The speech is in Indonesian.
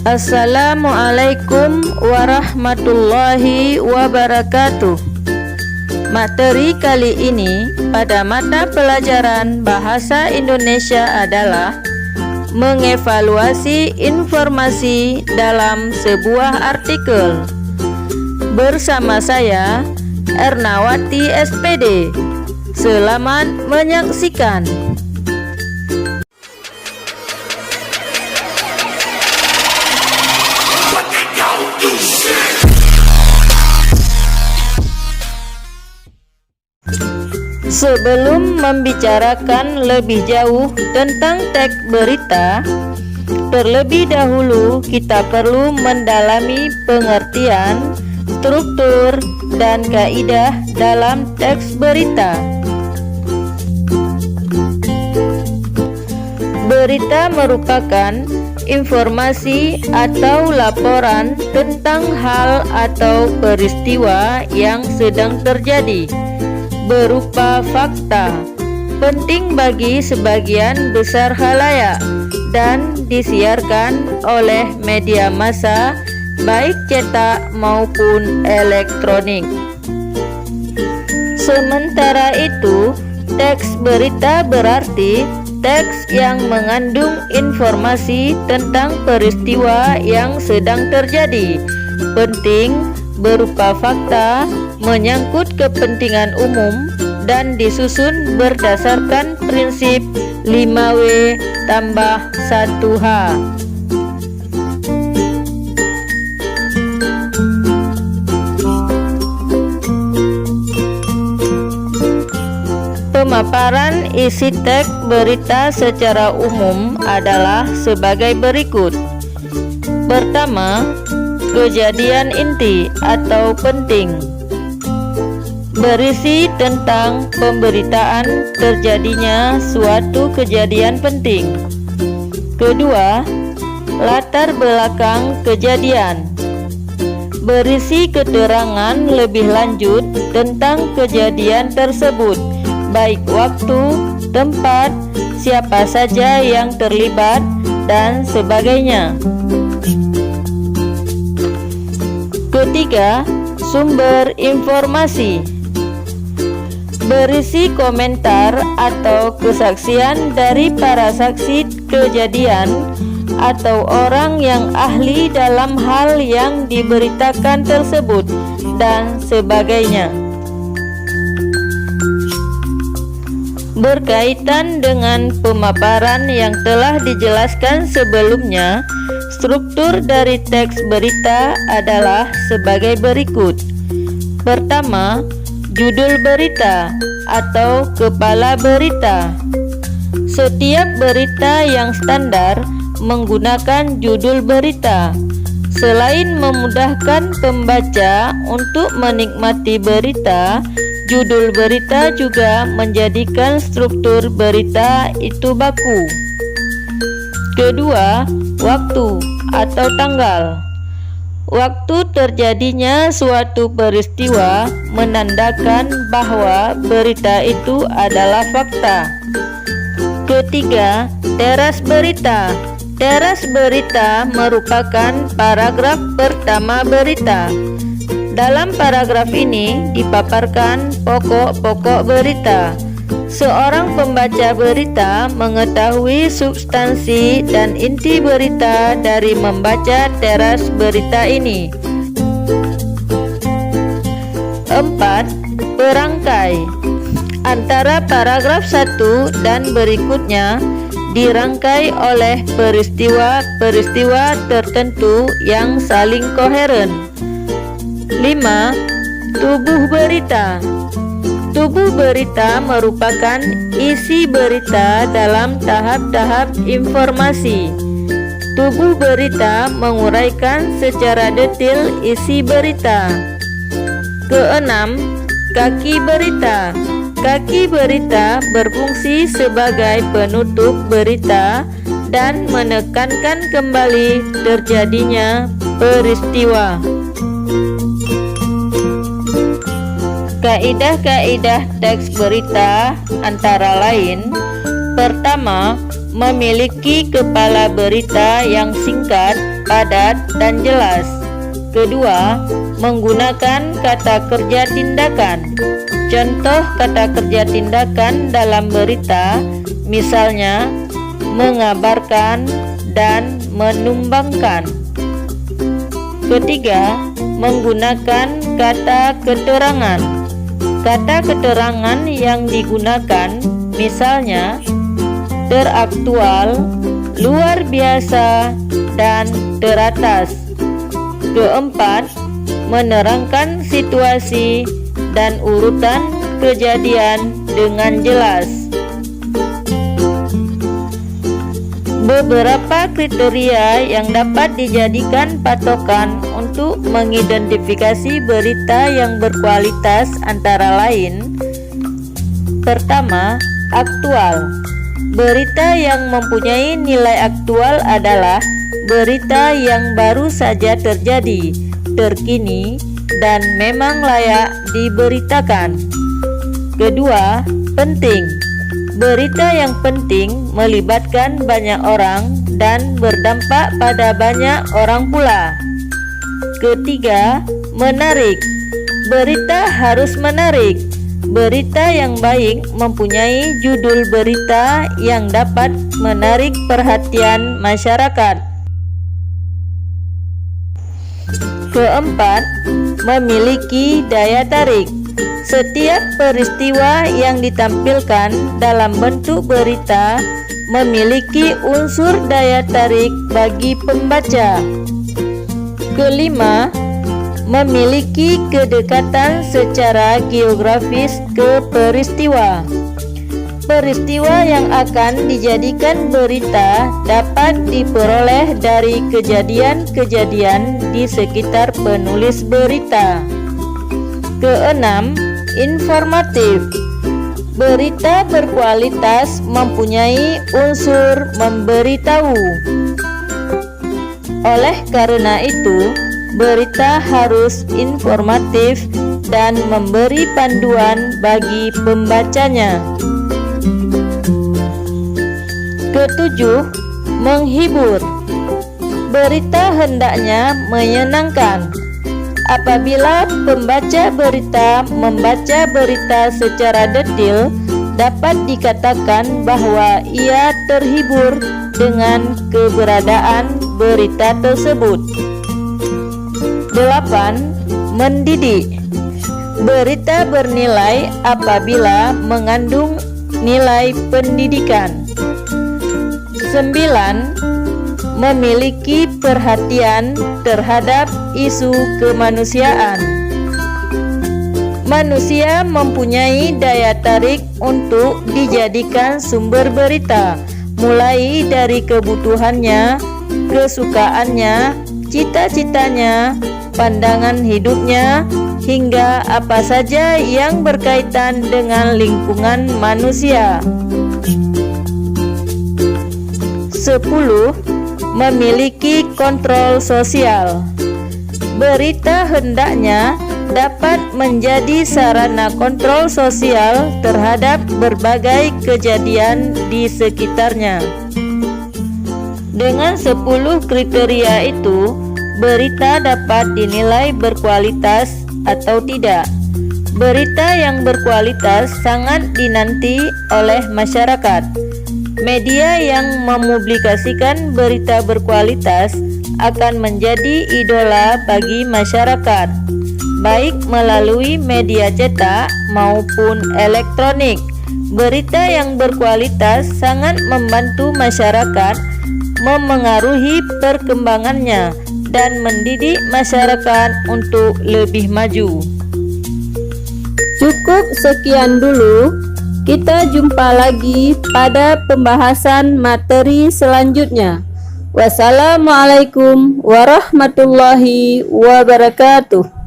Assalamualaikum warahmatullahi wabarakatuh. Materi kali ini pada mata pelajaran Bahasa Indonesia adalah mengevaluasi informasi dalam sebuah artikel. Bersama saya, Ernawati SPD. Selamat menyaksikan. Sebelum membicarakan lebih jauh tentang teks berita, terlebih dahulu kita perlu mendalami pengertian, struktur, dan kaidah dalam teks berita. Berita merupakan informasi atau laporan tentang hal atau peristiwa yang sedang terjadi berupa fakta, penting bagi sebagian besar khalayak, dan disiarkan oleh media massa baik cetak maupun elektronik. Sementara itu, teks berita berarti teks yang mengandung informasi tentang peristiwa yang sedang terjadi, penting, berupa fakta, menyangkut kepentingan umum, dan disusun berdasarkan prinsip 5W tambah 1H. Pemaparan isi teks berita secara umum adalah sebagai berikut. Pertama, kejadian inti atau penting, berisi tentang pemberitaan terjadinya suatu kejadian penting. Kedua, latar belakang kejadian, berisi keterangan lebih lanjut tentang kejadian tersebut, baik waktu, tempat, siapa saja yang terlibat, dan sebagainya. Ketiga, sumber informasi, berisi komentar atau kesaksian dari para saksi kejadian atau orang yang ahli dalam hal yang diberitakan tersebut, dan sebagainya. Berkaitan dengan pemaparan yang telah dijelaskan sebelumnya, struktur dari teks berita adalah sebagai berikut. Pertama, judul berita atau kepala berita. Setiap berita yang standar menggunakan judul berita. Selain memudahkan pembaca untuk menikmati berita, judul berita juga menjadikan struktur berita itu baku. Kedua, waktu atau tanggal. Waktu terjadinya suatu peristiwa menandakan bahwa berita itu adalah fakta. Ketiga, teras berita. Teras berita merupakan paragraf pertama berita. Dalam paragraf ini dipaparkan pokok-pokok berita. Seorang pembaca berita mengetahui substansi dan inti berita dari membaca teras berita ini. 4. Perangkai. Antara paragraf 1 dan berikutnya dirangkai oleh peristiwa-peristiwa tertentu yang saling koheren. 5. Tubuh berita. Tubuh berita merupakan isi berita dalam tahap-tahap informasi. Tubuh berita menguraikan secara detail isi berita. Keenam, kaki berita. Kaki berita berfungsi sebagai penutup berita dan menekankan kembali terjadinya peristiwa. Kaidah-kaidah teks berita antara lain: pertama, memiliki kepala berita yang singkat, padat, dan jelas. Kedua, menggunakan kata kerja tindakan. Contoh kata kerja tindakan dalam berita, misalnya mengabarkan dan menumbangkan. Ketiga, menggunakan kata keterangan. Kata keterangan yang digunakan misalnya teraktual, luar biasa, dan teratas. Keempat, menerangkan situasi dan urutan kejadian dengan jelas. Beberapa kriteria yang dapat dijadikan patokan untuk mengidentifikasi berita yang berkualitas antara lain: pertama, aktual. Berita yang mempunyai nilai aktual adalah berita yang baru saja terjadi, terkini, dan memang layak diberitakan. Kedua, penting. Berita yang penting melibatkan banyak orang dan berdampak pada banyak orang pula. Ketiga, menarik. Berita harus menarik. Berita yang baik mempunyai judul berita yang dapat menarik perhatian masyarakat. Keempat, memiliki daya tarik. Setiap peristiwa yang ditampilkan dalam bentuk berita memiliki unsur daya tarik bagi pembaca. Kelima, memiliki kedekatan secara geografis ke peristiwa. Peristiwa yang akan dijadikan berita dapat diperoleh dari kejadian-kejadian di sekitar penulis berita. Keenam, informatif. Berita berkualitas mempunyai unsur memberitahu. Oleh karena itu, berita harus informatif dan memberi panduan bagi pembacanya. Ketujuh, menghibur. Berita hendaknya menyenangkan. Apabila pembaca berita membaca berita secara detail, dapat dikatakan bahwa ia terhibur dengan keberadaan berita tersebut. 8. Mendidik. Berita bernilai apabila mengandung nilai pendidikan. 9. Memiliki perhatian terhadap isu kemanusiaan. Manusia mempunyai daya tarik untuk dijadikan sumber berita, mulai dari kebutuhannya, kesukaannya, cita-citanya, pandangan hidupnya, hingga apa saja yang berkaitan dengan lingkungan manusia. 10. Memiliki kontrol sosial. Berita hendaknya dapat menjadi sarana kontrol sosial terhadap berbagai kejadian di sekitarnya. Dengan 10 kriteria itu, berita dapat dinilai berkualitas atau tidak. Berita yang berkualitas sangat dinanti oleh masyarakat. Media yang mempublikasikan berita berkualitas akan menjadi idola bagi masyarakat, baik melalui media cetak maupun elektronik. Berita yang berkualitas sangat membantu masyarakat memengaruhi perkembangannya dan mendidik masyarakat untuk lebih maju. Cukup sekian dulu. Kita jumpa lagi pada pembahasan materi selanjutnya. Wassalamualaikum warahmatullahi wabarakatuh.